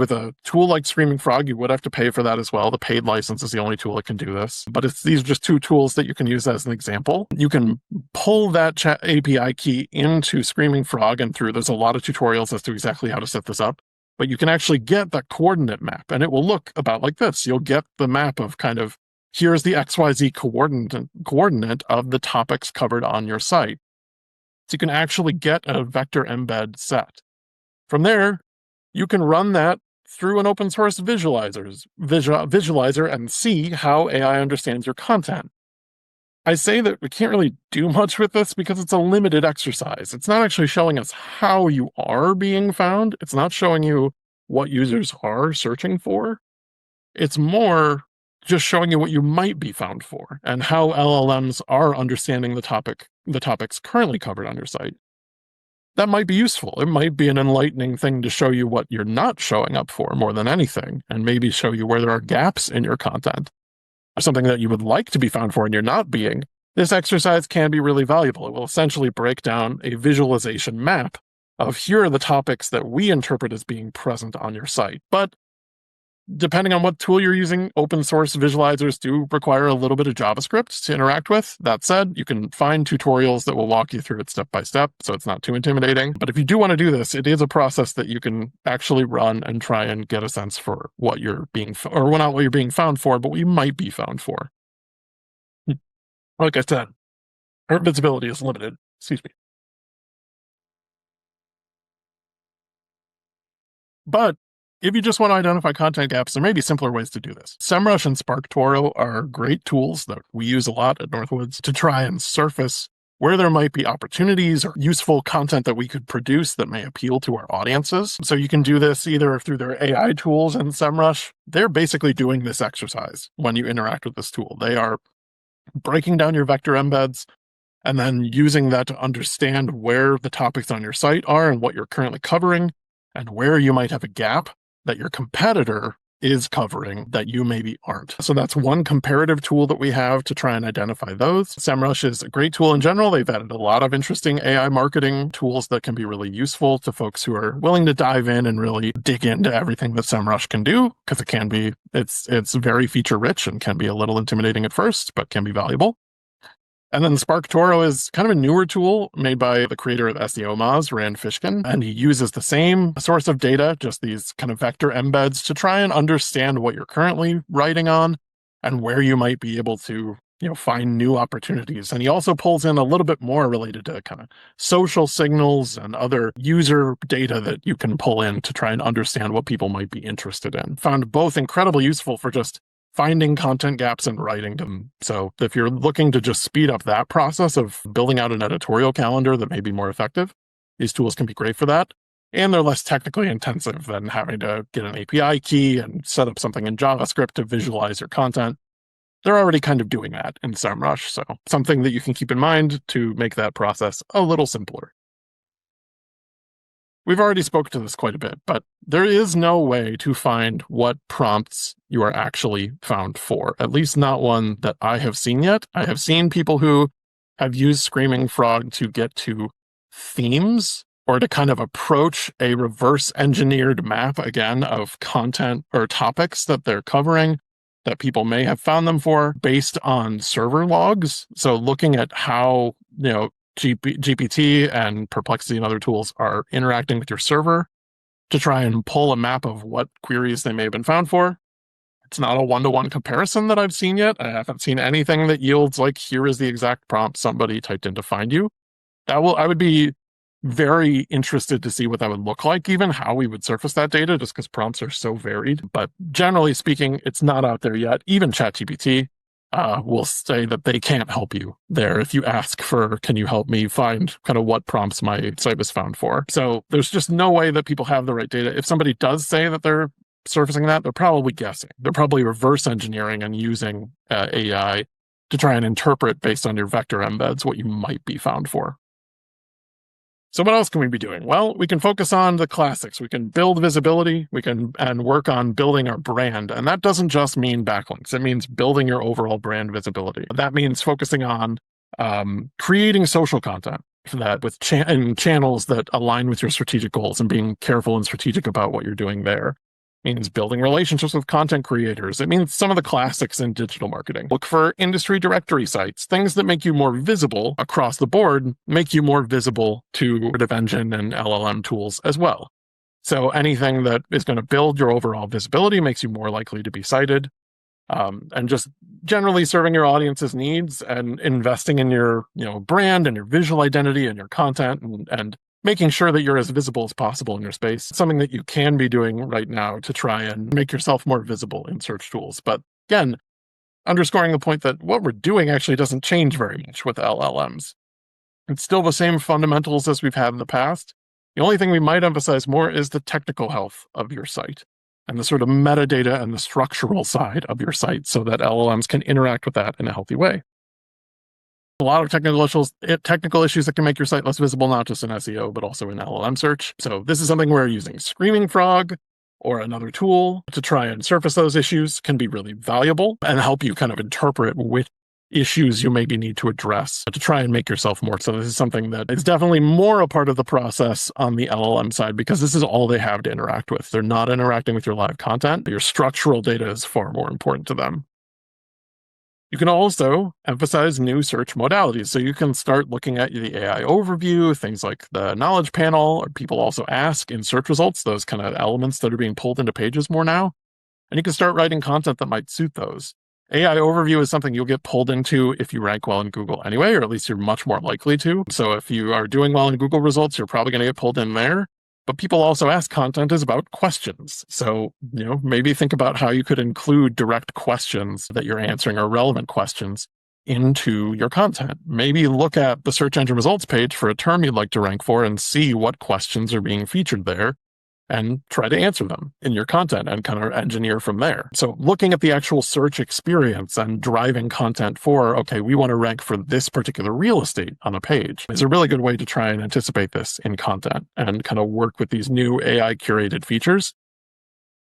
with a tool like Screaming Frog, you would have to pay for that as well. The paid license is the only tool that can do this. But these are just two tools that you can use as an example. You can pull that chat API key into Screaming Frog and through. There's a lot of tutorials as to exactly how to set this up. But you can actually get that coordinate map, and it will look about like this. You'll get the map of kind of, here's the XYZ coordinate of the topics covered on your site. So you can actually get a vector embed set. From there, you can run that through an open source visualizer and see how AI understands your content. I say that we can't really do much with this because it's a limited exercise. It's not actually showing us how you are being found. It's not showing you what users are searching for. It's more just showing you what you might be found for and how LLMs are understanding the topics currently covered on your site. That might be useful. It might be an enlightening thing to show you what you're not showing up for more than anything, and maybe show you where there are gaps in your content, or something that you would like to be found for and you're not being. This exercise can be really valuable. It will essentially break down a visualization map of here are the topics that we interpret as being present on your site. But depending on what tool you're using, open source visualizers do require a little bit of JavaScript to interact with. That said, you can find tutorials that will walk you through it step by step, so it's not too intimidating. But if you do want to do this, it is a process that you can actually run and try and get a sense for what you're being, or not what you're being found for, but what you might be found for. Like I said, our visibility is limited. Excuse me. But if you just want to identify content gaps, there may be simpler ways to do this. SEMrush and SparkToro are great tools that we use a lot at Northwoods to try and surface where there might be opportunities or useful content that we could produce that may appeal to our audiences. So you can do this either through their AI tools in SEMrush. They're basically doing this exercise when you interact with this tool. They are breaking down your vector embeds and then using that to understand where the topics on your site are and what you're currently covering and where you might have a gap that your competitor is covering that you maybe aren't. So that's one comparative tool that we have to try and identify those. SEMrush is a great tool in general. They've added a lot of interesting AI marketing tools that can be really useful to folks who are willing to dive in and really dig into everything that SEMrush can do, because it can be, it's very feature rich and can be a little intimidating at first, but can be valuable. And then SparkToro is kind of a newer tool made by the creator of SEO Moz, Rand Fishkin, and he uses the same source of data, just these kind of vector embeds, to try and understand what you're currently writing on and where you might be able to, find new opportunities. And he also pulls in a little bit more related to kind of social signals and other user data that you can pull in to try and understand what people might be interested in. Found both incredibly useful for just finding content gaps and writing them. So if you're looking to just speed up that process of building out an editorial calendar that may be more effective, these tools can be great for that. And they're less technically intensive than having to get an API key and set up something in JavaScript to visualize your content. They're already kind of doing that in SEMrush. So something that you can keep in mind to make that process a little simpler. We've already spoken to this quite a bit, but there is no way to find what prompts you are actually found for, at least not one that I have seen yet. I have seen people who have used Screaming Frog to get to themes or to kind of approach a reverse engineered map again of content or topics that they're covering that people may have found them for based on server logs. So looking at how, GPT and Perplexity and other tools are interacting with your server to try and pull a map of what queries they may have been found for. It's not a one-to-one comparison that I've seen yet. I haven't seen anything that yields like, here is the exact prompt somebody typed in to find you. I would be very interested to see what that would look like, even how we would surface that data, just because prompts are so varied. But generally speaking, it's not out there yet. Even ChatGPT will say that they can't help you there if you ask for, can you help me find kind of what prompts my site was found for? So there's just no way that people have the right data. If somebody does say that they're surfacing that, they're probably guessing. They're probably reverse engineering and using AI to try and interpret based on your vector embeds what you might be found for. So what else can we be doing? Well, we can focus on the classics. We can build visibility. We can and work on building our brand. And that doesn't just mean backlinks. It means building your overall brand visibility. That means focusing on creating social content that with channels that align with your strategic goals and being careful and strategic about what you're doing there. It means building relationships with content creators. It means some of the classics in digital marketing. Look for industry directory sites, things that make you more visible across the board, make you more visible to Generative Engine and LLM tools as well. So anything that is going to build your overall visibility makes you more likely to be cited. And just generally serving your audience's needs and investing in your brand and your visual identity and your content and making sure that you're as visible as possible in your space. Something that you can be doing right now to try and make yourself more visible in search tools. But again, underscoring the point that what we're doing actually doesn't change very much with LLMs. It's still the same fundamentals as we've had in the past. The only thing we might emphasize more is the technical health of your site and the sort of metadata and the structural side of your site so that LLMs can interact with that in a healthy way. A lot of technical issues that can make your site less visible, not just in SEO, but also in LLM search. So this is something where using Screaming Frog or another tool to try and surface those issues can be really valuable and help you kind of interpret which issues you maybe need to address to try and make yourself more. So this is something that is definitely more a part of the process on the LLM side because this is all they have to interact with. They're not interacting with your live content. Your structural data is far more important to them. You can also emphasize new search modalities. So you can start looking at the AI overview, things like the knowledge panel, or people also ask in search results, those kind of elements that are being pulled into pages more now. And you can start writing content that might suit those. AI overview is something you'll get pulled into if you rank well in Google anyway, or at least you're much more likely to. So if you are doing well in Google results, you're probably going to get pulled in there. But people also ask content is about questions. So, maybe think about how you could include direct questions that you're answering or relevant questions into your content. Maybe look at the search engine results page for a term you'd like to rank for and see what questions are being featured there and try to answer them in your content and kind of engineer from there. So looking at the actual search experience and driving content for, okay, we want to rank for this particular real estate on a page is a really good way to try and anticipate this in content and kind of work with these new AI curated features.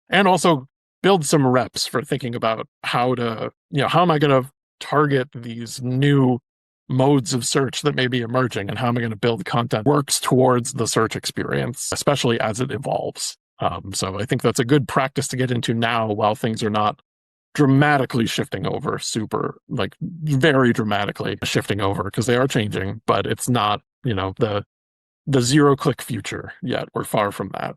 And also build some reps for thinking about how am I going to target these new modes of search that may be emerging, and how am I going to build content works towards the search experience, especially as it evolves. So I think that's a good practice to get into now while things are not dramatically shifting over, very dramatically shifting over, because they are changing, but it's not, the zero-click future yet. We're far from that.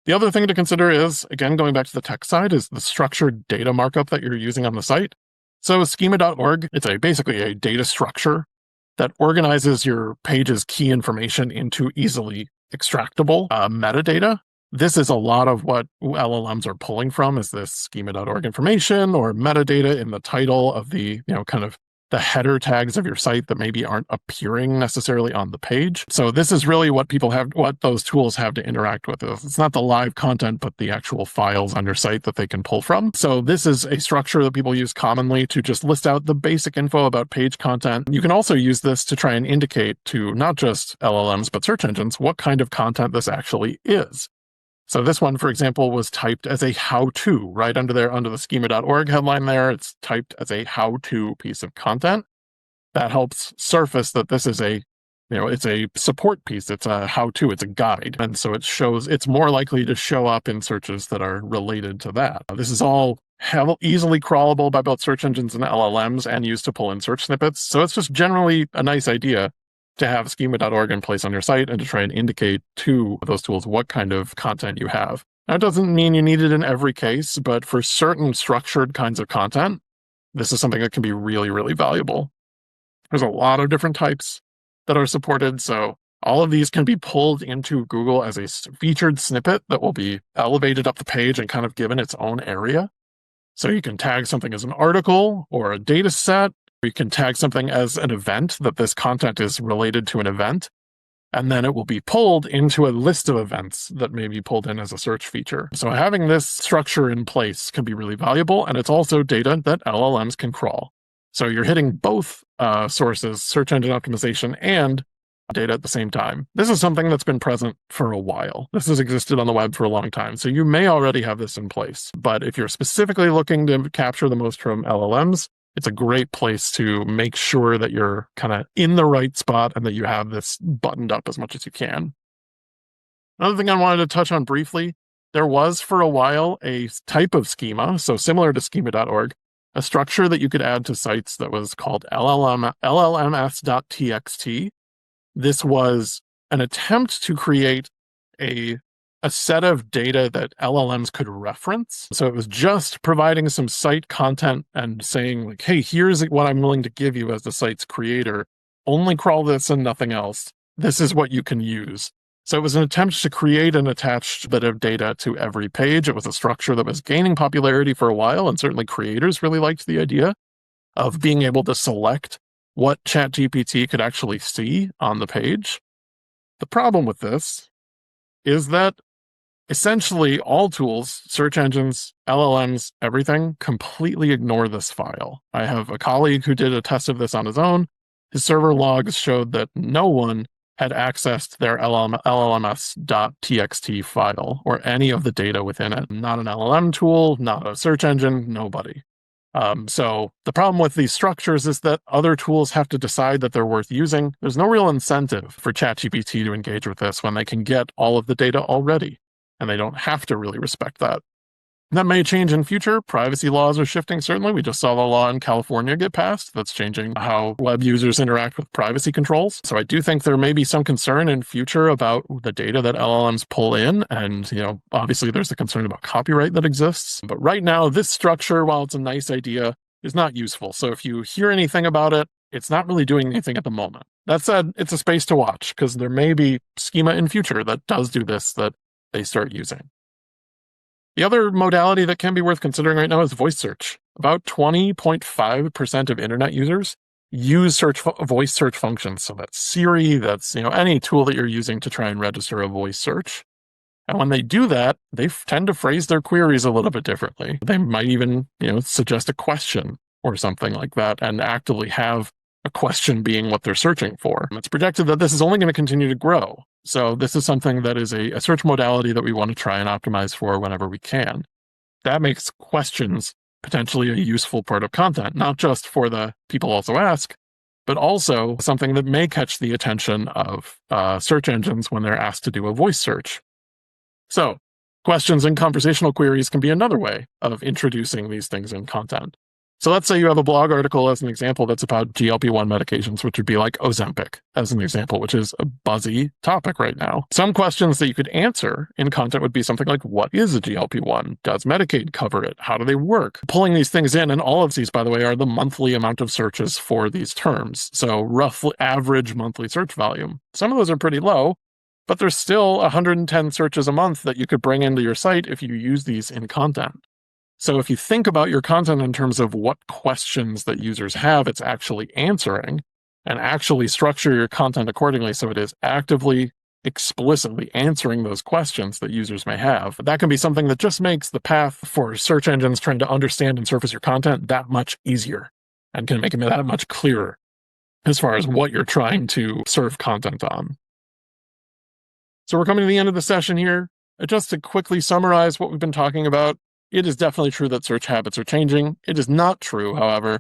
The other thing to consider is, again, going back to the tech side, is the structured data markup that you're using on the site. So schema.org, it's basically a data structure that organizes your page's key information into easily extractable metadata. This is a lot of what LLMs are pulling from, is this schema.org information or metadata in the title of the, kind of the header tags of your site that maybe aren't appearing necessarily on the page. So this is really what those tools have to interact with. It's not the live content, but the actual files on your site that they can pull from. So this is a structure that people use commonly to just list out the basic info about page content. You can also use this to try and indicate to not just LLMs, but search engines, what kind of content this actually is. So this one, for example, was typed as a how-to right under the schema.org headline there. It's typed as a how-to piece of content. That helps surface that this is it's a support piece. It's a how-to, it's a guide. And so it's more likely to show up in searches that are related to that. This is all easily crawlable by both search engines and LLMs and used to pull in search snippets. So it's just generally a nice idea to have schema.org in place on your site and to try and indicate to those tools what kind of content you have. Now, it doesn't mean you need it in every case, but for certain structured kinds of content, this is something that can be really, really valuable. There's a lot of different types that are supported, so all of these can be pulled into Google as a featured snippet that will be elevated up the page and kind of given its own area. So you can tag something as an article or a data set. You can tag something as an event, that this content is related to an event, and then it will be pulled into a list of events that may be pulled in as a search feature. So having this structure in place can be really valuable, and it's also data that LLMs can crawl. So you're hitting both sources, search engine optimization and data at the same time. This is something that's been present for a while. This has existed on the web for a long time, so you may already have this in place. But if you're specifically looking to capture the most from LLMs, it's a great place to make sure that you're kind of in the right spot and that you have this buttoned up as much as you can. Another thing I wanted to touch on briefly, there was for a while a type of schema, so similar to schema.org, a structure that you could add to sites that was called LLMs.txt. This was an attempt to create a set of data that LLMs could reference. So it was just providing some site content and saying like, hey, here's what I'm willing to give you as the site's creator. Only crawl this and nothing else. This is what you can use. So it was an attempt to create an attached bit of data to every page. It was a structure that was gaining popularity for a while, and certainly creators really liked the idea of being able to select what ChatGPT could actually see on the page. The problem with this is that essentially all tools, search engines, LLMs, everything, completely ignore this file. I have a colleague who did a test of this on his own. His server logs showed that no one had accessed their LLMs.txt file or any of the data within it. Not an LLM tool, not a search engine, nobody. So the problem with these structures is that other tools have to decide that they're worth using. There's no real incentive for ChatGPT to engage with this when they can get all of the data already, and they don't have to really respect that. That may change in future. Privacy laws are shifting, certainly. We just saw the law in California get passed that's changing how web users interact with privacy controls. So I do think there may be some concern in future about the data that LLMs pull in. And, obviously there's the concern about copyright that exists. But right now, this structure, while it's a nice idea, is not useful. So if you hear anything about it, it's not really doing anything at the moment. That said, it's a space to watch because there may be schema in future that does do this that they start using. The other modality that can be worth considering right now is voice search. About 20.5% of internet users use voice search functions. So that's Siri, that's any tool that you're using to try and register a voice search. And when they do that, they tend to phrase their queries a little bit differently. They might even, suggest a question or something like that and actively have a question being what they're searching for. It's projected that this is only going to continue to grow. So this is something that is a search modality that we want to try and optimize for whenever we can. That makes questions potentially a useful part of content, not just for the people also ask, but also something that may catch the attention of search engines when they're asked to do a voice search. So questions and conversational queries can be another way of introducing these things in content. So let's say you have a blog article as an example that's about GLP-1 medications, which would be like Ozempic as an example, which is a buzzy topic right now. Some questions that you could answer in content would be something like, what is a GLP-1? Does Medicaid cover it? How do they work? Pulling these things in, and all of these, by the way, are the monthly amount of searches for these terms. So roughly average monthly search volume. Some of those are pretty low, but there's still 110 searches a month that you could bring into your site if you use these in content. So if you think about your content in terms of what questions that users have it's actually answering, and actually structure your content accordingly so it is actively, explicitly answering those questions that users may have, that can be something that just makes the path for search engines trying to understand and surface your content that much easier and can make it that much clearer as far as what you're trying to serve content on. So we're coming to the end of the session here. Just to quickly summarize what we've been talking about, it is definitely true that search habits are changing. It is not true, however,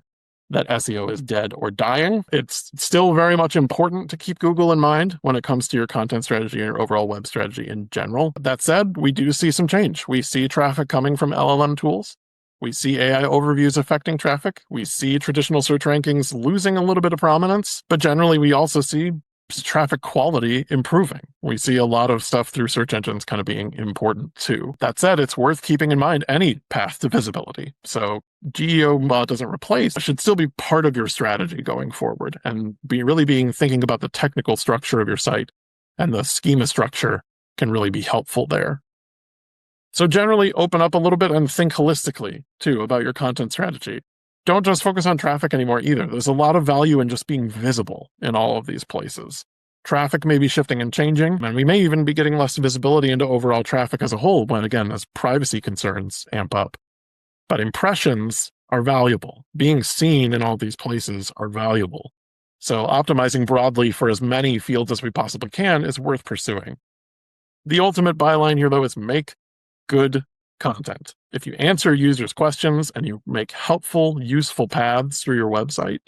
that SEO is dead or dying. It's still very much important to keep Google in mind when it comes to your content strategy and your overall web strategy in general. That said, we do see some change. We see traffic coming from LLM tools. We see AI overviews affecting traffic. We see traditional search rankings losing a little bit of prominence, but generally we also see traffic quality improving. We see a lot of stuff through search engines kind of being important too. That said, it's worth keeping in mind any path to visibility. So GEO doesn't replace, it should still be part of your strategy going forward and thinking about the technical structure of your site, and the schema structure can really be helpful there. So generally open up a little bit and think holistically too about your content strategy. Don't just focus on traffic anymore either. There's a lot of value in just being visible in all of these places. Traffic may be shifting and changing, and we may even be getting less visibility into overall traffic as a whole when, again, as privacy concerns amp up. But impressions are valuable. Being seen in all these places are valuable. So optimizing broadly for as many fields as we possibly can is worth pursuing. The ultimate byline here, though, is make good content. If you answer users' questions and you make helpful, useful paths through your website,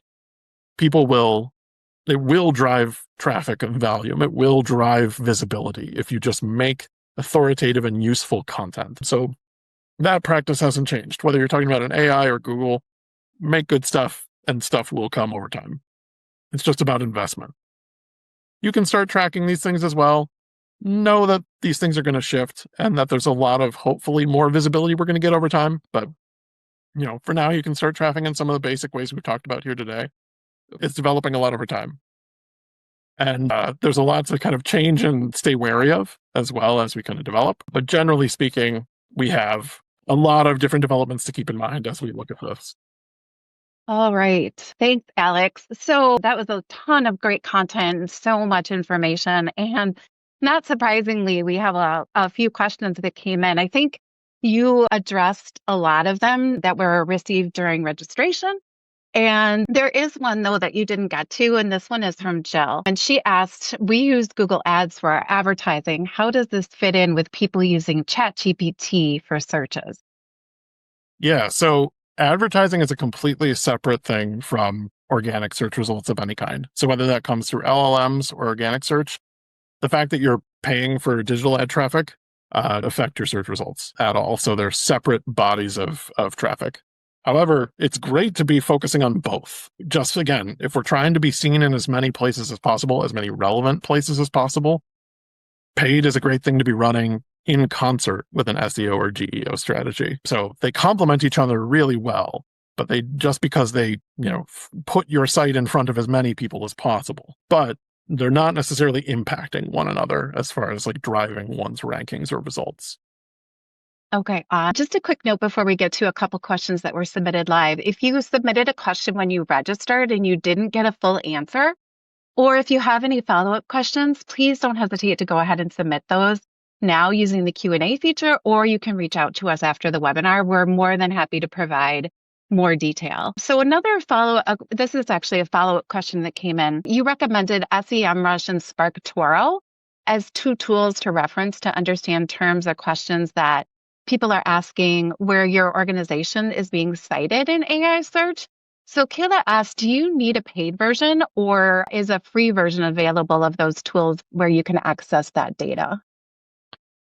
it will drive traffic and volume. It will drive visibility if you just make authoritative and useful content. So that practice hasn't changed. Whether you're talking about an AI or Google, make good stuff and stuff will come over time. It's just about investment. You can start tracking these things as well. Know that these things are going to shift and that there's a lot of hopefully more visibility we're going to get over time. But, for now, you can start tracking in some of the basic ways we've talked about here today. It's developing a lot over time. And there's a lot to kind of change and stay wary of as well as we kind of develop. But generally speaking, we have a lot of different developments to keep in mind as we look at this. All right. Thanks, Alex. So that was a ton of great content and so much information. And not surprisingly, we have a few questions that came in. I think you addressed a lot of them that were received during registration. And there is one, though, that you didn't get to, and this one is from Jill. And she asked, we use Google Ads for our advertising. How does this fit in with people using ChatGPT for searches? Yeah, so advertising is a completely separate thing from organic search results of any kind. So whether that comes through LLMs or organic search, the fact that you're paying for digital ad traffic affect your search results at all. So they're separate bodies of traffic. However, it's great to be focusing on both. Just again, if we're trying to be seen in as many places as possible, as many relevant places as possible, paid is a great thing to be running in concert with an SEO or GEO strategy. So they complement each other really well. but because they put your site in front of as many people as possible, but they're not necessarily impacting one another as far as like driving one's rankings or results. Okay. Just a quick note before we get to a couple questions that were submitted live. If you submitted a question when you registered and you didn't get a full answer, or if you have any follow-up questions, please don't hesitate to go ahead and submit those now using the Q&A feature, or you can reach out to us after the webinar. We're more than happy to provide more detail. So another follow-up, this is actually a follow-up question that came in. You recommended SEMrush and SparkToro as two tools to reference to understand terms or questions that people are asking where your organization is being cited in AI search. So Kayla asked, do you need a paid version or is a free version available of those tools where you can access that data?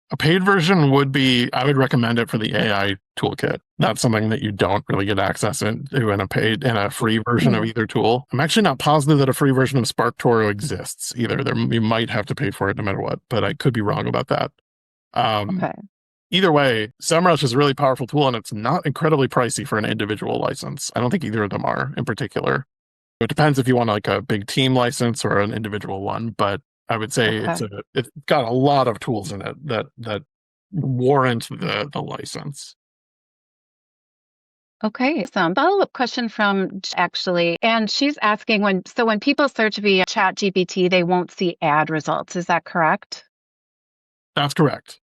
A paid version I would recommend it for the AI toolkit. That's something that you don't really get access to in a free version of either tool. I'm actually not positive that a free version of SparkToro exists either. You might have to pay for it no matter what, but I could be wrong about that. Okay. Either way, SEMrush is a really powerful tool and it's not incredibly pricey for an individual license. I don't think either of them are in particular. It depends if you want like a big team license or an individual one, but I would say it's got a lot of tools in it that warrant the license. Okay, some follow-up question from actually, and she's asking when people search via ChatGPT, they won't see ad results. Is that correct? That's correct.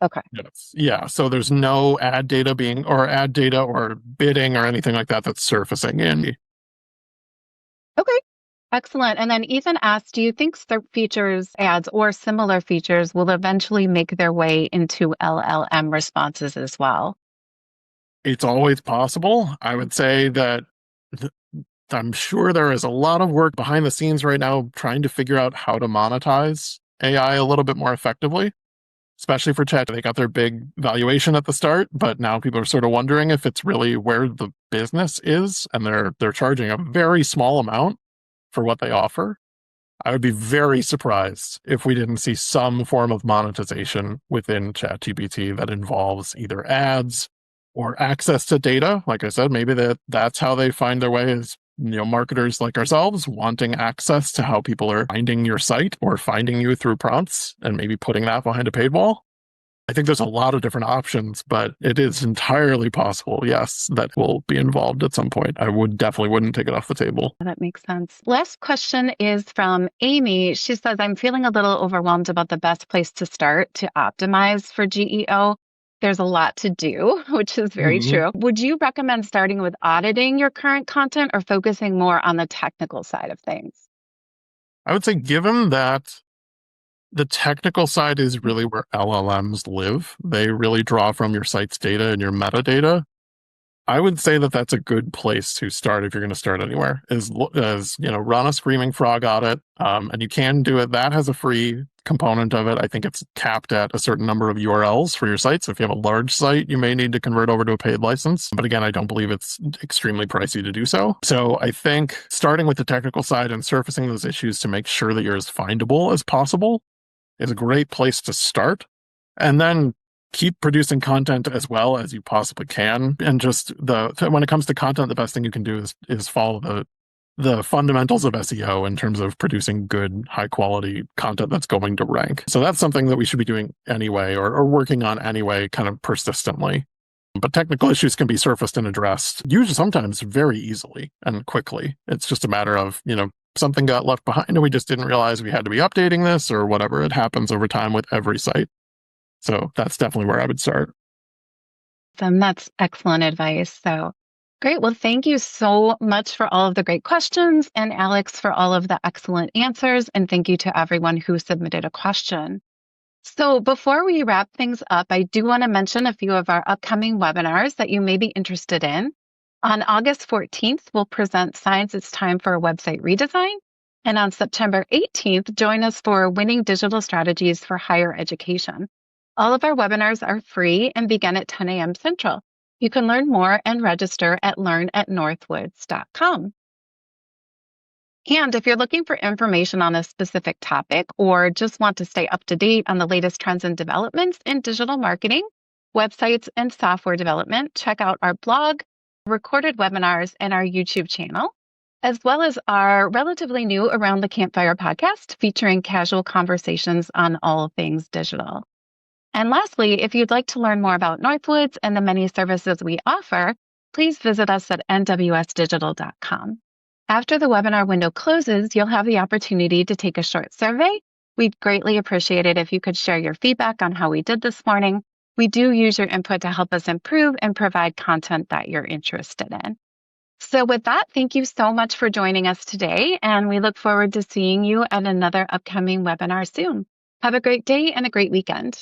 Okay. Yes. Yeah. So there's no ad data or bidding or anything like that that's surfacing in. Okay. Excellent. And then Ethan asked, do you think search features, ads, or similar features will eventually make their way into LLM responses as well? It's always possible. I would say that I'm sure there is a lot of work behind the scenes right now trying to figure out how to monetize AI a little bit more effectively, especially for Chat. They got their big valuation at the start, but now people are sort of wondering if it's really where the business is, and they're charging a very small amount for what they offer. I would be very surprised if we didn't see some form of monetization within ChatGPT that involves either ads or access to data. Like I said, maybe that's how they find their way as marketers like ourselves wanting access to how people are finding your site or finding you through prompts and maybe putting that behind a paywall. I think there's a lot of different options, but it is entirely possible, yes, that will be involved at some point. I definitely wouldn't take it off the table. That makes sense. Last question is from Amy. She says, I'm feeling a little overwhelmed about the best place to start to optimize for GEO. There's a lot to do, which is very true. Would you recommend starting with auditing your current content or focusing more on the technical side of things? I would say, given that the technical side is really where LLMs live, they really draw from your site's data and your metadata. I would say that that's a good place to start if you're going to start anywhere. Is run a Screaming Frog audit, and you can do it. That has a free component of it. I think it's capped at a certain number of URLs for your site. So if you have a large site, you may need to convert over to a paid license. But again, I don't believe it's extremely pricey to do so. So I think starting with the technical side and surfacing those issues to make sure that you're as findable as possible is a great place to start. And then keep producing content as well as you possibly can. And just when it comes to content, the best thing you can do is follow the fundamentals of SEO in terms of producing good, high quality content that's going to rank. So that's something that we should be doing anyway, or working on anyway, kind of persistently. But technical issues can be surfaced and addressed, usually sometimes very easily and quickly. It's just a matter of, something got left behind and we just didn't realize we had to be updating this or whatever. It happens over time with every site. So that's definitely where I would start. That's excellent advice. So great. Well, thank you so much for all of the great questions and Alex for all of the excellent answers. And thank you to everyone who submitted a question. So before we wrap things up, I do want to mention a few of our upcoming webinars that you may be interested in. On August 14th, we'll present Science It's Time for a Website Redesign. And on September 18th, join us for Winning Digital Strategies for Higher Education. All of our webinars are free and begin at 10 a.m. Central. You can learn more and register at learn@northwoods.com. And if you're looking for information on a specific topic or just want to stay up to date on the latest trends and developments in digital marketing, websites, and software development, check out our blog, recorded webinars in our YouTube channel, as well as our relatively new Around the Campfire podcast featuring casual conversations on all things digital. And lastly, if you'd like to learn more about Northwoods and the many services we offer, please visit us at nwsdigital.com. After the webinar window closes, you'll have the opportunity to take a short survey. We'd greatly appreciate it if you could share your feedback on how we did this morning. We do use your input to help us improve and provide content that you're interested in. So with that, thank you so much for joining us today, and we look forward to seeing you at another upcoming webinar soon. Have a great day and a great weekend.